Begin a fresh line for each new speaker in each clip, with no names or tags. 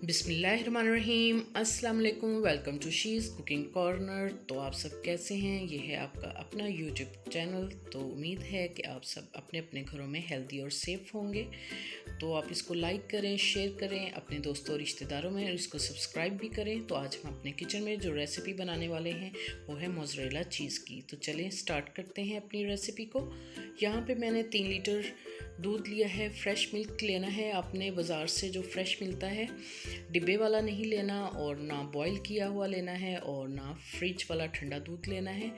बिस्मिल्लाहिर्रहमानिर्रहीम। अस्सलाम वालेकुम। Welcome to she's cooking corner. तो आप सब कैसे हैं? ये है आपका अपना यूट्यूब चैनल। तो उम्मीद है कि आप सब अपने अपने घरों में हेल्दी और सेफ़ होंगे। तो आप इसको लाइक करें, शेयर करें अपने दोस्तों और रिश्तेदारों में, और इसको सब्सक्राइब भी करें। तो आज हम अपने किचन में जो रेसिपी बनाने वाले हैं वो है मोज़रेला चीज़ की। तो चलें स्टार्ट करते हैं अपनी रेसिपी को। यहाँ पे मैंने 3 लीटर दूध लिया है। फ्रेश मिल्क लेना है आपने बाज़ार से, जो फ्रेश मिलता है, डिब्बे वाला नहीं लेना, और ना बॉईल किया हुआ लेना है और ना फ्रिज वाला ठंडा दूध लेना है।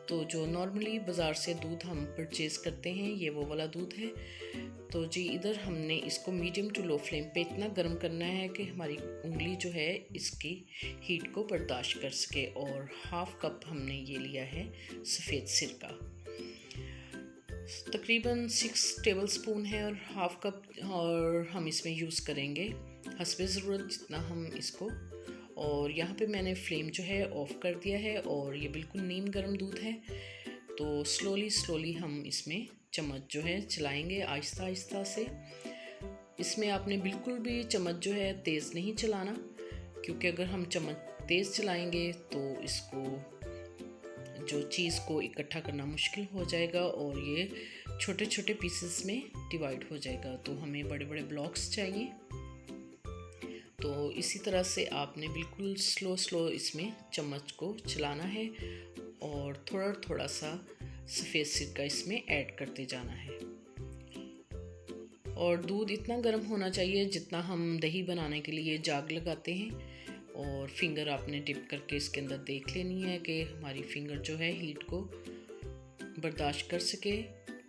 तो जो नॉर्मली बाज़ार से दूध हम परचेज़ करते हैं ये वो वाला दूध है। तो जी इधर हमने इसको मीडियम टू लो फ्लेम पे इतना गर्म करना है कि हमारी उंगली जो है इसकी हीट को बर्दाश्त कर सके। और हाफ़ कप हमने ये लिया है सफ़ेद सिरका, तकरीबन 6 टेबलस्पून है, और हाफ़ कप और हम इसमें यूज़ करेंगे हस्बे ज़रूरत जितना हम इसको। और यहाँ पे मैंने फ्लेम जो है ऑफ़ कर दिया है और ये बिल्कुल नीम गर्म दूध है। तो स्लोली हम इसमें चम्मच जो है चलाएंगे आहिस्ता आहिस्ता से। इसमें आपने बिल्कुल भी चम्मच जो है तेज़ नहीं चलाना, क्योंकि अगर हम चम्मच तेज़ चलाएंगे तो इसको जो चीज़ को इकट्ठा करना मुश्किल हो जाएगा और ये छोटे छोटे पीसेस में डिवाइड हो जाएगा। तो हमें बड़े बड़े ब्लॉक्स चाहिए। तो इसी तरह से आपने बिल्कुल स्लो इसमें चम्मच को चलाना है और थोड़ा थोड़ा सा सफ़ेद सिरका इसमें ऐड करते जाना है। और दूध इतना गर्म होना चाहिए जितना हम दही बनाने के लिए जाग लगाते हैं। और फिंगर आपने डिप करके इसके अंदर देख लेनी है कि हमारी फिंगर जो है हीट को बर्दाश्त कर सके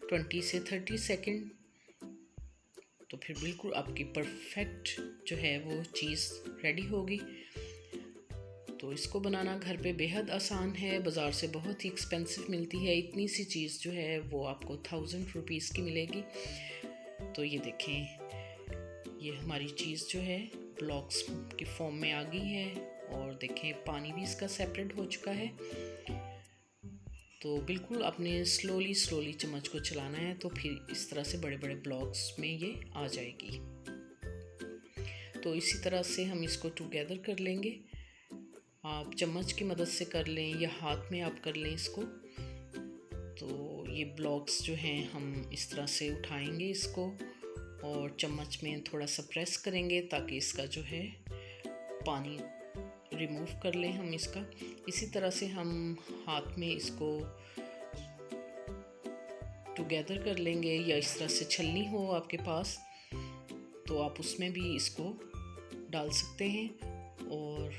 20 से 30 सेकंड। तो फिर बिल्कुल आपकी परफेक्ट जो है वो चीज़ रेडी होगी। तो इसको बनाना घर पे बेहद आसान है। बाज़ार से बहुत ही एक्सपेंसिव मिलती है। इतनी सी चीज़ जो है वो आपको 1000 रुपीज़ की मिलेगी। तो ये देखें, ये हमारी चीज़ जो है ब्लॉक्स की फॉर्म में आ गई है, और देखें पानी भी इसका सेपरेट हो चुका है। तो बिल्कुल आपने स्लोली चम्मच को चलाना है, तो फिर इस तरह से बड़े बड़े ब्लॉक्स में ये आ जाएगी। तो इसी तरह से हम इसको टुगेदर कर लेंगे। आप चम्मच की मदद से कर लें या हाथ में आप कर लें इसको। तो ये ब्लॉक्स जो हैं हम इस तरह से उठाएंगे इसको और चम्मच में थोड़ा सा प्रेस करेंगे ताकि इसका जो है पानी रिमूव कर लें हम इसका। इसी तरह से हम हाथ में इसको टुगेदर कर लेंगे, या इस तरह से छलनी हो आपके पास तो आप उसमें भी इसको डाल सकते हैं। और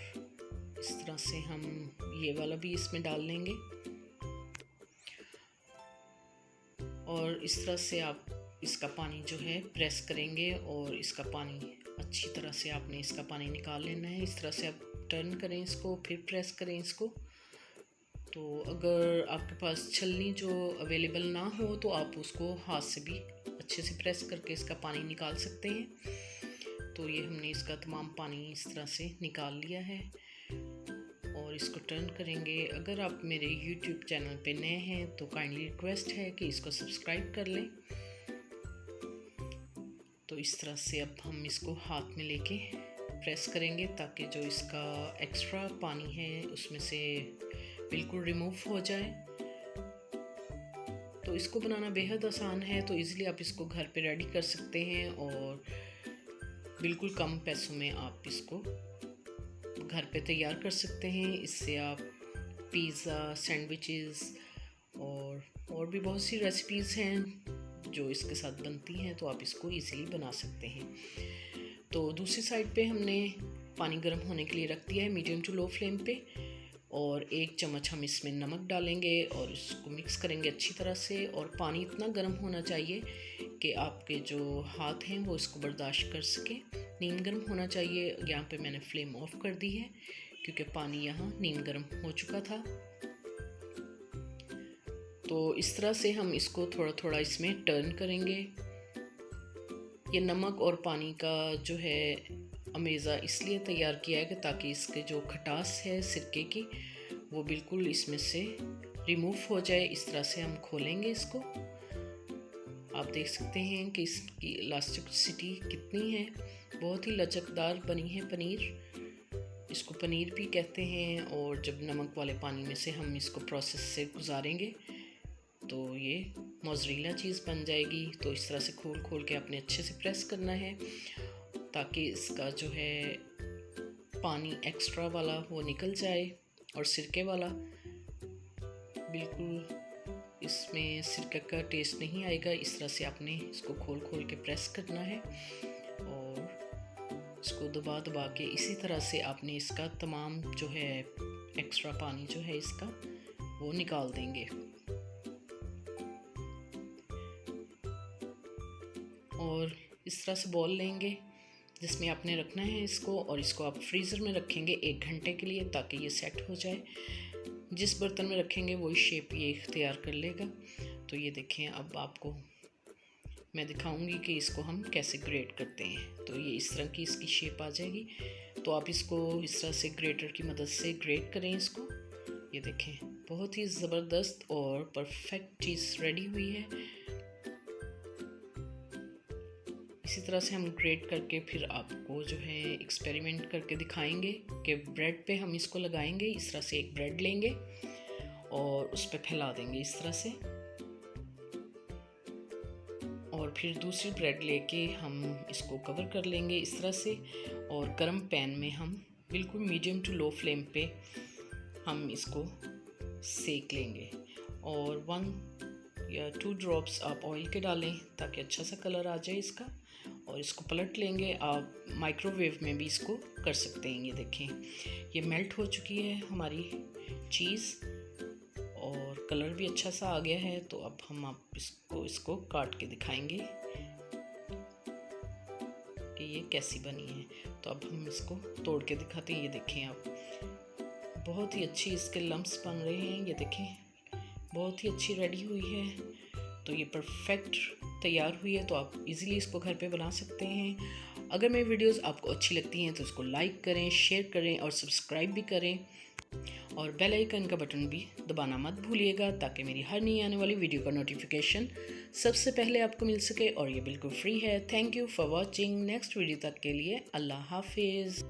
इस तरह से हम ये वाला भी इसमें डाल लेंगे, और इस तरह से आप इसका पानी जो है प्रेस करेंगे और इसका पानी अच्छी तरह से आपने इसका पानी निकाल लेना है। इस तरह से आप टर्न करें इसको, फिर प्रेस करें इसको। तो अगर आपके पास छलनी जो अवेलेबल ना हो तो आप उसको हाथ से भी अच्छे से प्रेस करके इसका पानी निकाल सकते हैं। तो ये हमने इसका तमाम पानी इस तरह से निकाल लिया है और इसको टर्न करेंगे। अगर आप मेरे YouTube चैनल पे नए हैं तो काइंडली रिक्वेस्ट है कि इसको सब्सक्राइब कर लें। तो इस तरह से अब हम इसको हाथ में लेके प्रेस करेंगे ताकि जो इसका एक्स्ट्रा पानी है उसमें से बिल्कुल रिमूव हो जाए। तो इसको बनाना बेहद आसान है, तो इजीली आप इसको घर पे रेडी कर सकते हैं और बिल्कुल कम पैसों में आप इसको घर पे तैयार कर सकते हैं। इससे आप पिज़्ज़ा, सैंडविचेस और भी बहुत सी रेसिपीज़ हैं जो इसके साथ बनती हैं, तो आप इसको इजीली बना सकते हैं। तो दूसरी साइड पे हमने पानी गर्म होने के लिए रख दिया है मीडियम टू लो फ्लेम पे, और 1 चम्मच हम इसमें नमक डालेंगे और इसको मिक्स करेंगे अच्छी तरह से। और पानी इतना गर्म होना चाहिए कि आपके जो हाथ हैं वो इसको बर्दाश्त कर सके। नीम गर्म होना चाहिए। यहाँ पे मैंने फ्लेम ऑफ कर दी है क्योंकि पानी यहाँ नीम गर्म हो चुका था। तो इस तरह से हम इसको थोड़ा थोड़ा इसमें टर्न करेंगे। ये नमक और पानी का जो है अमेज़ा इसलिए तैयार किया है कि ताकि इसके जो खटास है सिरके की वो बिल्कुल इसमें से रिमूव हो जाए। इस तरह से हम खोलेंगे इसको। आप देख सकते हैं कि इसकी इलास्टिसिटी कितनी है। बहुत ही लचकदार बनी है पनीर। इसको पनीर भी कहते हैं। और जब नमक वाले पानी में से हम इसको प्रोसेस से गुजारेंगे तो ये मोज़रेला चीज़ बन जाएगी। तो इस तरह से खोल खोल के आपने अच्छे से प्रेस करना है ताकि इसका जो है पानी एक्स्ट्रा वाला वो निकल जाए और सिरके वाला। बिल्कुल इसमें सिरके का टेस्ट नहीं आएगा। इस तरह से आपने इसको खोल खोल के प्रेस करना है और इसको दबा दबा के इसी तरह से आपने इसका तमाम जो है एक्स्ट्रा पानी जो है इसका वो निकाल देंगे। और इस तरह से बॉल लेंगे जिसमें आपने रखना है इसको, और इसको आप फ्रीज़र में रखेंगे 1 घंटे के लिए ताकि ये सेट हो जाए। जिस बर्तन में रखेंगे वही शेप ये इख्तियार कर लेगा। तो ये देखें, अब आपको मैं दिखाऊंगी कि इसको हम कैसे ग्रेट करते हैं। तो ये इस तरह की इसकी शेप आ जाएगी। तो आप इसको इस तरह से ग्रेटर की मदद से ग्रेट करें इसको। ये देखें, बहुत ही ज़बरदस्त और परफेक्ट चीज़ रेडी हुई है। इसी तरह से हम ग्रेट करके फिर आपको जो है एक्सपेरिमेंट करके दिखाएंगे कि ब्रेड पे हम इसको लगाएंगे। इस तरह से एक ब्रेड लेंगे और उस पर फैला देंगे इस तरह से, और फिर दूसरी ब्रेड लेके हम इसको कवर कर लेंगे इस तरह से। और गर्म पैन में हम बिल्कुल मीडियम टू लो फ्लेम पे हम इसको सेक लेंगे। और 1 या 2 ड्रॉप्स आप ऑयल के डालें ताकि अच्छा सा कलर आ जाए इसका। और इसको पलट लेंगे। आप माइक्रोवेव में भी इसको कर सकते हैं। ये देखें, ये मेल्ट हो चुकी है हमारी चीज़ और कलर भी अच्छा सा आ गया है। तो अब हम आप इसको काट के दिखाएंगे कि ये कैसी बनी है। तो अब हम इसको तोड़ के दिखाते हैं। ये देखें, आप बहुत ही अच्छी इसके लम्प्स बन रहे हैं। ये देखें, बहुत ही अच्छी रेडी हुई है। तो ये परफेक्ट तैयार हुई है। तो आप इजीली इसको घर पे बना सकते हैं। अगर मेरी वीडियोस आपको अच्छी लगती हैं तो इसको लाइक करें, शेयर करें और सब्सक्राइब भी करें। और बेल आइकन का बटन भी दबाना मत भूलिएगा ताकि मेरी हर नई आने वाली वीडियो का नोटिफिकेशन सबसे पहले आपको मिल सके। और ये बिल्कुल फ्री है। Thank you for watching. Next video तक के लिए अल्लाह हाफिज़।